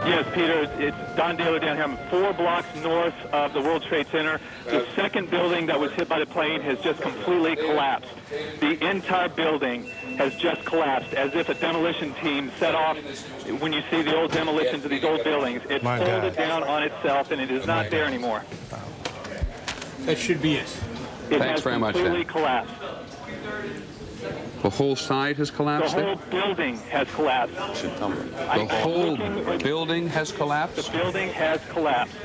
Yes, Peter, it's Don Daly down here. I'm 4 blocks north of the World Trade Center. The second building that was hit by the plane has just completely collapsed. The entire building has just collapsed, as if a demolition team set off. When you see the old demolitions of these old buildings, it folded down on itself, and it is not there anymore. That should be it. Thanks very much, completely collapsed. The whole side has collapsed? The whole building has collapsed. The whole building has collapsed? The building has collapsed.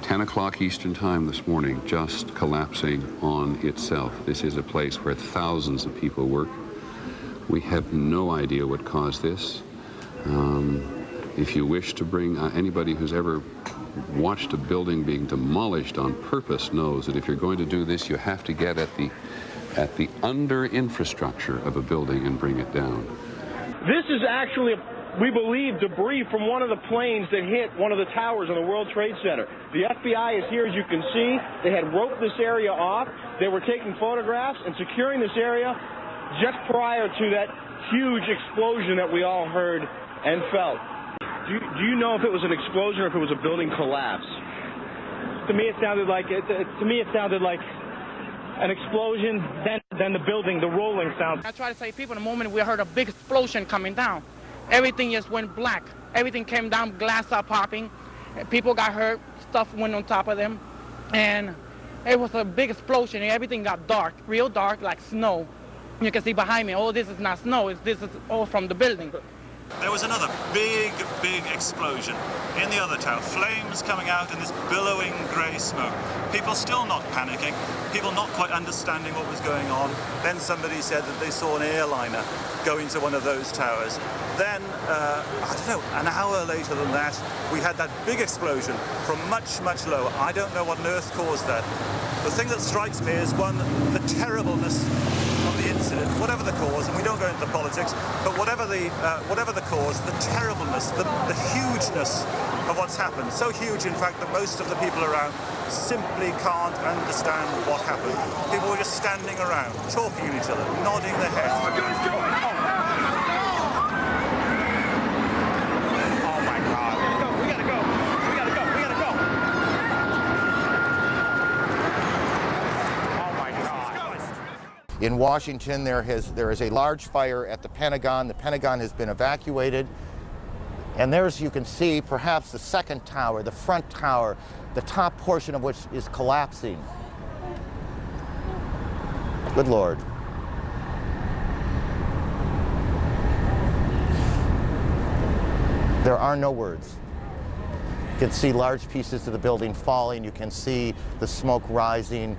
10 o'clock Eastern Time this morning, just collapsing on itself. This is a place where thousands of people work. We have no idea what caused this. If you wish to bring anybody who's ever watched a building being demolished on purpose knows that if you're going to do this, you have to get at the under infrastructure of a building and bring it down. This is actually, we believe, debris from one of the planes that hit one of the towers on the World Trade Center. The FBI is here, as you can see. They had roped this area off. They were taking photographs and securing this area just prior to that huge explosion that we all heard and felt. Do you know if it was an explosion or if it was a building collapse? To me, it sounded like an explosion, then the building, the rolling sound. I try to say, people, the moment we heard a big explosion coming down, everything just went black. Everything came down, glass are popping, people got hurt, stuff went on top of them, and it was a big explosion, and everything got dark, real dark, like snow. You can see behind me, oh, this is not snow, this is all from the building. There was another big explosion in the other tower. Flames coming out in this billowing grey smoke. People still not panicking. People not quite understanding what was going on. Then somebody said that they saw an airliner go into one of those towers. Then, I don't know, an hour later than that, we had that big explosion from much lower. I don't know what on earth caused that. The thing that strikes me is, one, the terribleness of the incident, whatever the cause, and we don't go into politics, but whatever the cause, the terribleness, the hugeness of what's happened. So huge, in fact, that most of the people around simply can't understand what happened. People were just standing around, talking to each other, nodding their heads. Oh my God, In Washington, there is a large fire at the Pentagon. The Pentagon has been evacuated. And there's, you can see, perhaps the second tower, the front tower, the top portion of which is collapsing. Good Lord. There are no words. You can see large pieces of the building falling. You can see the smoke rising.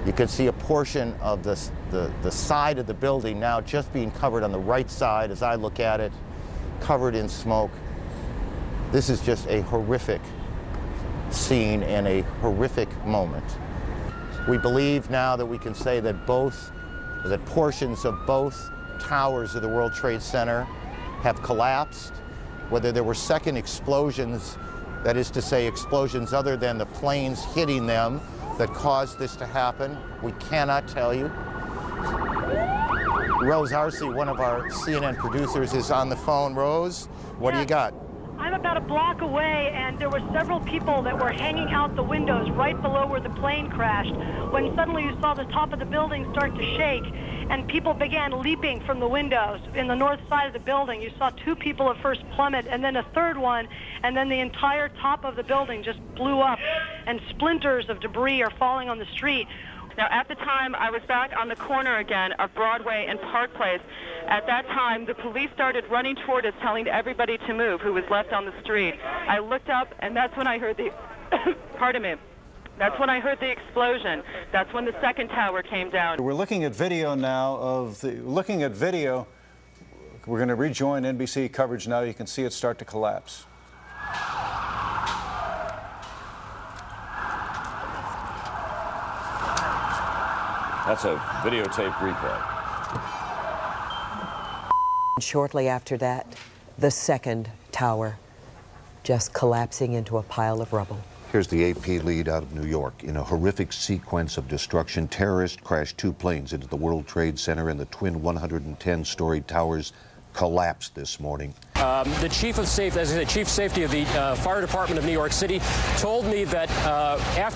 You can see a portion of the side of the building now just being covered on the right side as I look at it, covered in smoke. This is just a horrific scene and a horrific moment. We believe now that we can say that portions of both towers of the World Trade Center have collapsed. Whether there were second explosions, that is to say explosions other than the planes hitting them, that caused this to happen, we cannot tell you. Rose Arce, one of our CNN producers, is on the phone. Rose, what do you got? I'm about a block away, and there were several people that were hanging out the windows right below where the plane crashed, when suddenly you saw the top of the building start to shake, and people began leaping from the windows in the north side of the building. You saw 2 people at first plummet, and then a third one, and then the entire top of the building just blew up, and splinters of debris are falling on the street. Now, at the time, I was back on the corner again of Broadway and Park Place. At that time, the police started running toward us, telling everybody to move who was left on the street. I looked up, and that's when I heard the, pardon me, that's when I heard the explosion. That's when the second tower came down. We're looking at video now We're going to rejoin NBC coverage now. You can see it start to collapse. That's a videotape replay. Shortly after that, the second tower just collapsing into a pile of rubble. Here's the AP lead out of New York. In a horrific sequence of destruction, terrorists crashed 2 planes into the World Trade Center and the twin 110-story towers collapsed this morning. The chief of safety, as I said, chief safety of the fire department of New York City, told me that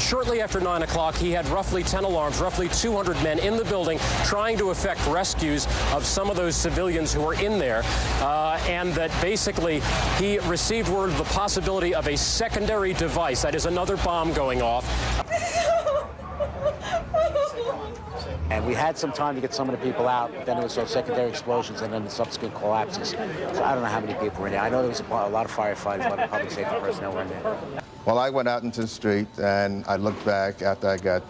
shortly after 9 o'clock, he had roughly 10 alarms, roughly 200 men in the building trying to effect rescues of some of those civilians who were in there, and that basically he received word of the possibility of a secondary device, that is another bomb going off. And we had some time to get some of the people out, but then there was those secondary explosions and then the subsequent collapses. So I don't know how many people were in there. I know there was a lot of firefighters, a lot of public safety personnel were in there. Well, I went out into the street and I looked back after I got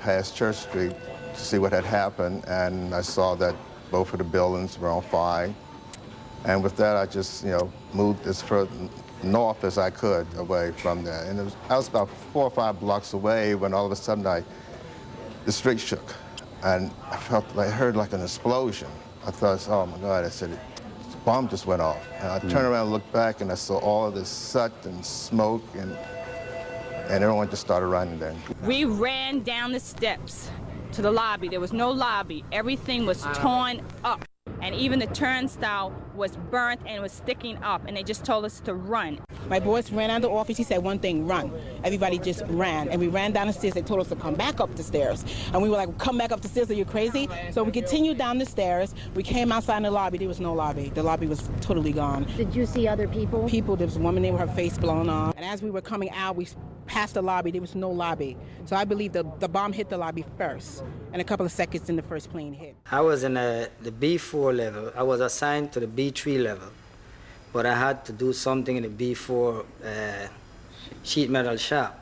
past Church Street to see what had happened, and I saw that both of the buildings were on fire. And with that, I just, moved as far north as I could away from there. And I was about 4 or 5 blocks away when all of a sudden the street shook. And I heard like an explosion. I thought, oh my God, I said, the bomb just went off. And I turned around and looked back and I saw all of this soot and smoke and everyone just started running then. We ran down the steps to the lobby. There was no lobby. Everything was torn up. And even the turnstile was burnt and was sticking up, and they just told us to run. My boss ran out of the office. He said one thing, run. Everybody just ran, and we ran down the stairs. They told us to come back up the stairs. And we were like, come back up the stairs, are you crazy? So we continued down the stairs. We came outside in the lobby. There was no lobby. The lobby was totally gone. Did you see other people? People, there was a woman there with her face blown off. And as we were coming out, we passed the lobby. There was no lobby. So I believe the bomb hit the lobby first, and a couple of seconds in the first plane hit. I was in the B4 level. I was assigned to the B3 level, but I had to do something in the B4 sheet metal shop.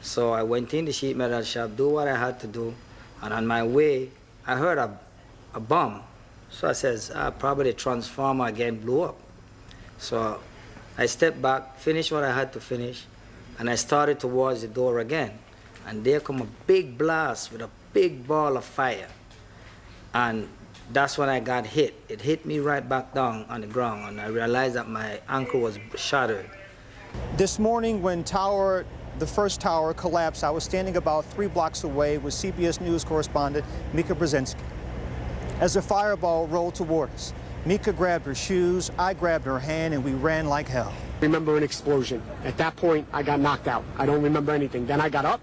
So I went in the sheet metal shop, do what I had to do, and on my way, I heard a bomb. So I says, probably the transformer again blew up. So I stepped back, finished what I had to finish, and I started towards the door again. And there come a big blast with a big ball of fire. And that's when I got hit. It hit me right back down on the ground, and I realized that my ankle was shattered. This morning when the first tower collapsed, I was standing about 3 blocks away with CBS News correspondent Mika Brzezinski. As the fireball rolled toward us, Mika grabbed her shoes, I grabbed her hand, and we ran like hell. I remember an explosion. At that point, I got knocked out. I don't remember anything. Then I got up,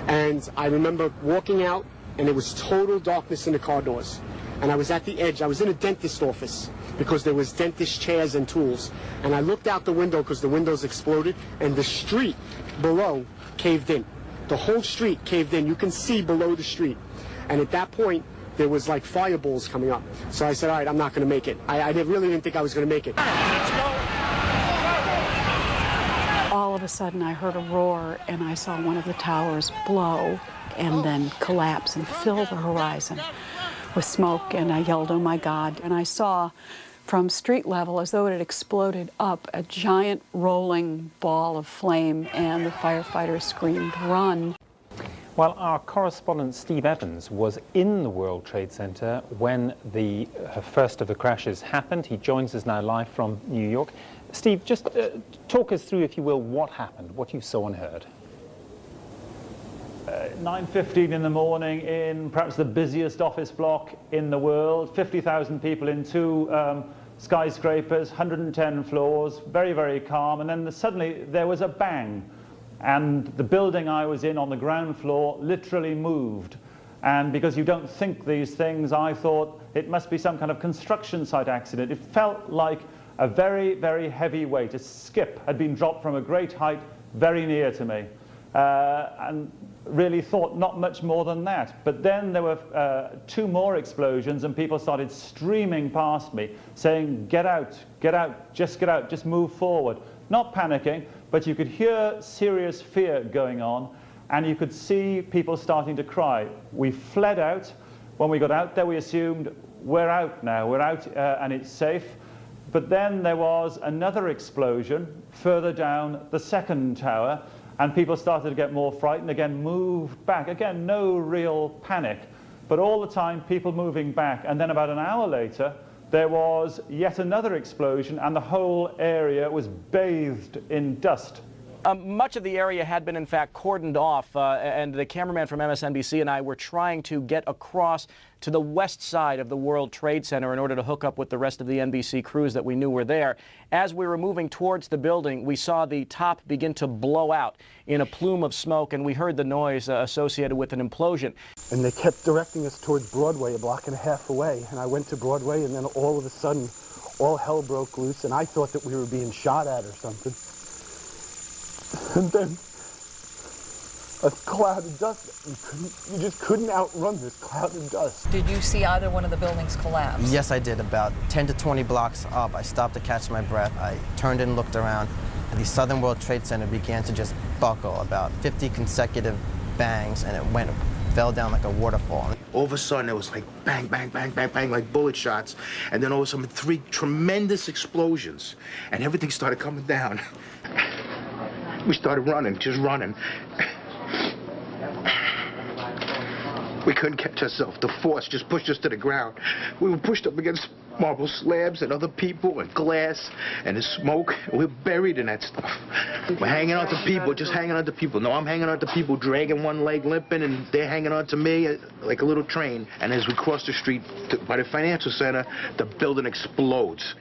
and I remember walking out, and it was total darkness in the car doors. And I was at the edge. I was in a dentist's office because there was dentist chairs and tools. And I looked out the window because the windows exploded, and the street below caved in. The whole street caved in. You can see below the street. And at that point, there was like fireballs coming up. So I said, all right, I'm not going to make it. I really didn't think I was going to make it. Let's go. All of a sudden, I heard a roar, and I saw one of the towers blow and then collapse and fill the horizon with smoke, and I yelled, oh my God. And I saw from street level, as though it had exploded up, a giant rolling ball of flame, and the firefighters screamed, run. Well, our correspondent Steve Evans was in the World Trade Center when the first of the crashes happened. He joins us now live from New York. Steve, just talk us through, if you will, what happened, what you saw and heard. 9:15 in the morning in perhaps the busiest office block in the world, 50,000 people in 2 skyscrapers, 110 floors, very, very calm, and then suddenly there was a bang, and the building I was in on the ground floor literally moved. And because you don't think these things, I thought it must be some kind of construction site accident. It felt like a very, very heavy weight, a skip had been dropped from a great height very near to me. And really thought not much more than that. But then there were 2 more explosions, and people started streaming past me saying, get out, just move forward. Not panicking, but you could hear serious fear going on, and you could see people starting to cry. We fled out. When we got out there, we assumed, we're out now, we're out and it's safe. But then there was another explosion further down the 2nd tower, and people started to get more frightened, again moved back. Again, no real panic, but all the time people moving back. And then about an hour later, there was yet another explosion, and the whole area was bathed in dust. Much of the area had been, in fact, cordoned off, and the cameraman from MSNBC and I were trying to get across to the west side of the World Trade Center in order to hook up with the rest of the NBC crews that we knew were there. As we were moving towards the building, we saw the top begin to blow out in a plume of smoke, and we heard the noise associated with an implosion. And they kept directing us towards Broadway, a block and a half away, and I went to Broadway, and then all of a sudden, all hell broke loose, and I thought that we were being shot at or something. And then a cloud of dust. You just couldn't outrun this cloud of dust. Did you see either one of the buildings collapse? Yes, I did. About 10 to 20 blocks up, I stopped to catch my breath. I turned and looked around, and the Southern World Trade Center began to just buckle, about 50 consecutive bangs, and it fell down like a waterfall. All of a sudden, it was like bang, bang, bang, bang, bang, like bullet shots. And then all of a sudden, 3 tremendous explosions, and everything started coming down. We started running, just running. We couldn't catch ourselves. The force just pushed us to the ground. We were pushed up against marble slabs and other people and glass and the smoke. We're buried in that stuff. We're hanging on to people, just hanging on to people. No, I'm hanging on to people, dragging one leg, limping, and they're hanging on to me like a little train. And as we cross the street by the financial center, the building explodes.